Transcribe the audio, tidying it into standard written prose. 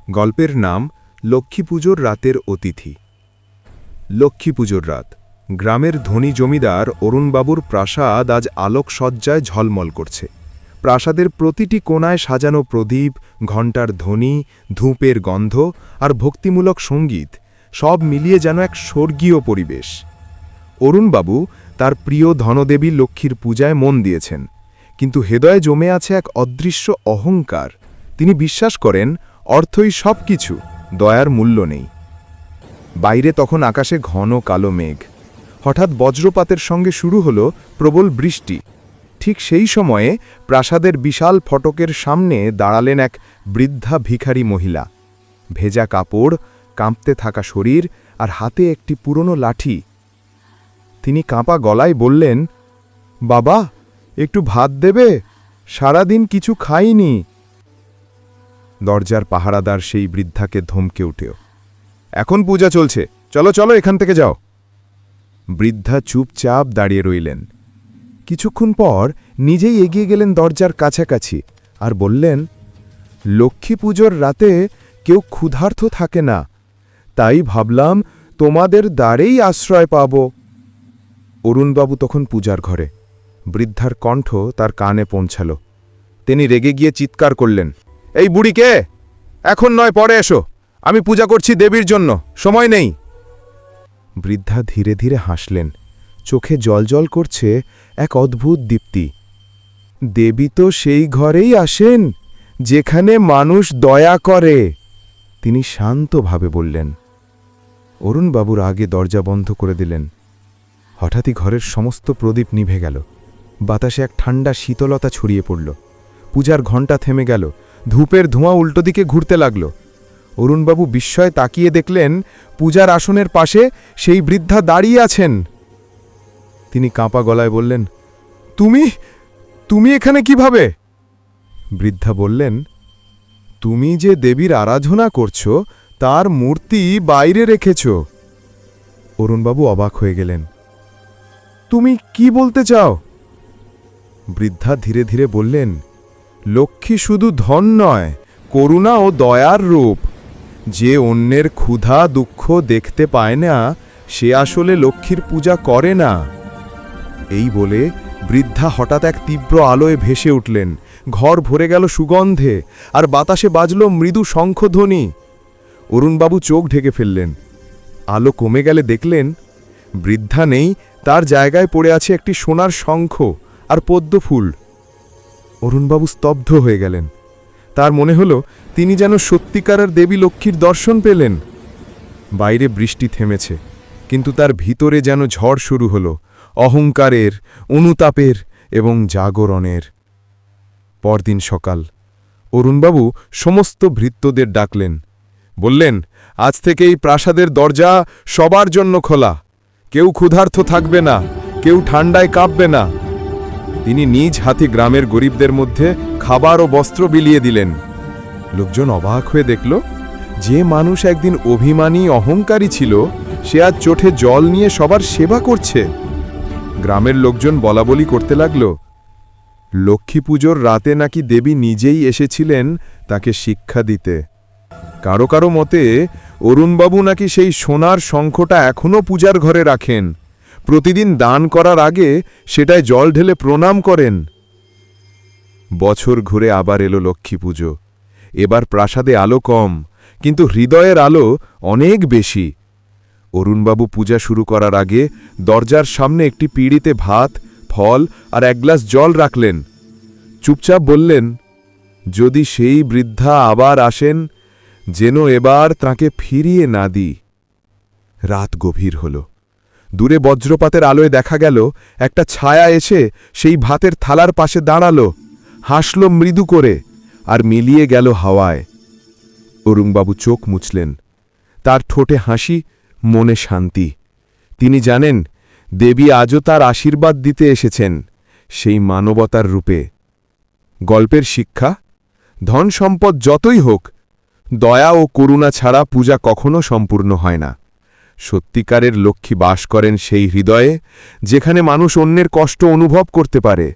গল্পের নাম লক্ষ্মী পুজোর রাতের অতিথি। লক্ষ্মী পুজোর রাত। গ্রামের ধনী জমিদার অরুণবাবুর প্রাসাদ আজ আলোকসজ্জায় ঝলমল করছে। প্রাসাদের প্রতিটি কোণায় সাজানো প্রদীপ, ঘণ্টার ধ্বনি, ধূপের গন্ধ আর ভক্তিমূলক সঙ্গীত সব মিলিয়ে যেন এক স্বর্গীয় পরিবেশ। অরুণবাবু তার প্রিয় ধনদেবী লক্ষ্মীর পূজায় মন দিয়েছেন, কিন্তু হৃদয়ে জমে আছে এক অদৃশ্য অহংকার। তিনি বিশ্বাস করেন অর্থই সব কিছু, দয়ার মূল্য নেই। বাইরে তখন আকাশে ঘন কালো মেঘ। হঠাৎ বজ্রপাতের সঙ্গে শুরু হলো প্রবল বৃষ্টি। ঠিক সেই সময়ে প্রাসাদের বিশাল ফটকের সামনে দাঁড়ালেন এক বৃদ্ধা ভিখারি মহিলা। ভেজা কাপড়, কাঁপতে থাকা শরীর আর হাতে একটি পুরনো লাঠি। তিনি কাঁপা গলায় বললেন, বাবা, একটু ভাত দেবে? সারাদিন কিছু খাইনি। দরজার পাহারাদার সেই বৃদ্ধাকে ধমকে উঠেও, এখন পূজা চলছে, চলো চলো এখান থেকে যাও। বৃদ্ধা চুপচাপ দাঁড়িয়ে রইলেন। কিছুক্ষণ পর নিজেই এগিয়ে গেলেন দরজার কাছাকাছি আর বললেন, লক্ষ্মী পুজোর রাতে কেউ ক্ষুধার্ত থাকে না, তাই ভাবলাম তোমাদের দ্বারেই আশ্রয় পাব। অরুণবাবু তখন পূজার ঘরে। বৃদ্ধার কণ্ঠ তার কানে পৌঁছাল। তিনি রেগে গিয়ে চিৎকার করলেন, এই বুড়ি কে? এখন নয়, পরে এসো, আমি পূজা করছি দেবীর জন্য, সময় নেই। বৃদ্ধা ধীরে ধীরে হাসলেন, চোখে জলজল করছে এক অদ্ভুত দীপ্তি। দেবী তো সেই ঘরেই আসেন যেখানে মানুষ দয়া করে, তিনি শান্তভাবে বললেন। অরুণবাবুর আগে দরজা বন্ধ করে দিলেন। হঠাৎই ঘরের সমস্ত প্রদীপ নিভে গেল। বাতাসে এক ঠান্ডা শীতলতা ছড়িয়ে পড়ল। পূজার ঘণ্টা থেমে গেল। ধূপের ধোঁয়া উল্টো দিকে ঘুরতে লাগল। অরুণবাবু বিস্ময়ে তাকিয়ে দেখলেন, পূজার আসনের পাশে সেই বৃদ্ধা দাঁড়িয়ে আছেন। তিনি কাঁপা গলায় বললেন, তুমি তুমি এখানে কিভাবে? বৃদ্ধা বললেন, তুমি যে দেবীর আরাধনা করছো তার মূর্তি বাইরে রেখেছ। অরুণবাবু অবাক হয়ে গেলেন। তুমি কি বলতে চাও? বৃদ্ধা ধীরে ধীরে বললেন, লক্ষ্মী শুধু ধন নয়, করুণা ও দয়ার রূপ। যে অন্যের ক্ষুধা দুঃখ দেখতে পায় না, সে আসলে লক্ষ্মীর পূজা করে না। এই বলে বৃদ্ধা হঠাৎ এক তীব্র আলোয় ভেসে উঠলেন। ঘর ভরে গেল সুগন্ধে, আর বাতাসে বাজল মৃদু শঙ্খধ্বনি। অরুণবাবু চোখ ঢেকে ফেললেন। আলো কমে গেলে দেখলেন, বৃদ্ধা নেই, তার জায়গায় পড়ে আছে একটি সোনার শঙ্খ আর পদ্মফুল। অরুণবাবু স্তব্ধ হয়ে গেলেন। তার মনে হল তিনি যেন সত্যিকারের দেবী লক্ষ্মীর দর্শন পেলেন। বাইরে বৃষ্টি থেমেছে, কিন্তু তার ভিতরে যেন ঝড় শুরু হল, অহংকারের, অনুতাপের এবং জাগরণের। পরদিন সকাল। অরুণবাবু সমস্ত ভৃত্যদের ডাকলেন। বললেন, আজ থেকে এই প্রাসাদের দরজা সবার জন্য খোলা। কেউ ক্ষুধার্ত থাকবে না, কেউ ঠান্ডায় কাঁপবে না। তিনি নিজ হাতে গ্রামের গরিবদের মধ্যে খাবার ও বস্ত্র বিলিয়ে দিলেন। লোকজন অবাক হয়ে দেখল, যে মানুষ একদিন অভিমানী অহংকারী ছিল, সে আজ চোখে জল নিয়ে সবার সেবা করছে। গ্রামের লোকজন বলাবলি করতে লাগল, লক্ষ্মী পুজোর রাতে নাকি দেবী নিজেই এসেছিলেন তাকে শিক্ষা দিতে। কারো কারো মতে অরুণবাবু নাকি সেই সোনার শঙ্খটা এখনও পূজার ঘরে রাখেন। প্রতিদিন দান করার আগে সেটায় জল ঢেলে প্রণাম করেন। বছর ঘুরে আবার এলো লক্ষ্মী পুজো। এবার প্রাসাদে আলো কম, কিন্তু হৃদয়ের আলো অনেক বেশি। অরুণবাবু পূজা শুরু করার আগে দরজার সামনে একটি পিঁড়িতে ভাত, ফল আর এক গ্লাস জল রাখলেন। চুপচাপ বললেন, যদি সেই বৃদ্ধা আবার আসেন, যেন এবার তাকে ফিরিয়ে না দিই। রাত গভীর হল। দূরে বজ্রপাতের আলোয় দেখা গেল একটা ছায়া এসে সেই ভাতের থালার পাশে দাঁড়াল, হাসল মৃদু করে, আর মিলিয়ে গেল হাওয়ায়। অরুণবাবু চোখ মুছলেন। তার ঠোঁটে হাসি, মনে শান্তি। তিনি জানেন, দেবী আজও তার আশীর্বাদ দিতে এসেছেন, সেই মানবতার রূপে। গল্পের শিক্ষা, ধন সম্পদ যতই হোক, দয়া ও করুণা ছাড়া পূজা কখনো সম্পূর্ণ হয় না। সত্যিকারের লক্ষ্মী বাস করেন সেই হৃদয়ে, যেখানে মানুষ অন্যের কষ্ট অনুভব করতে পারে।